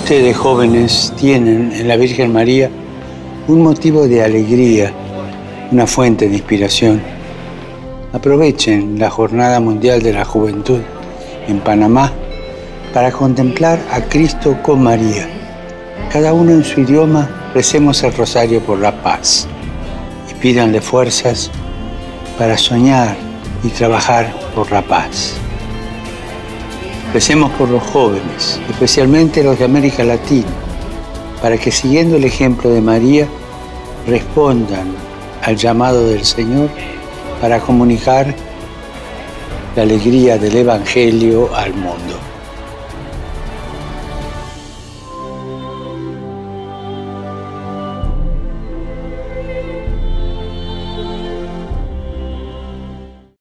Ustedes, jóvenes, tienen en la Virgen María un motivo de alegría, una fuente de inspiración. Aprovechen la Jornada Mundial de la Juventud en Panamá para contemplar a Cristo con María. Cada uno en su idioma, recemos el rosario por la paz y pídanle fuerzas para soñar y trabajar por la paz. Recemos por los jóvenes, especialmente los de América Latina, para que siguiendo el ejemplo de María, respondan al llamado del Señor para comunicar la alegría del Evangelio al mundo.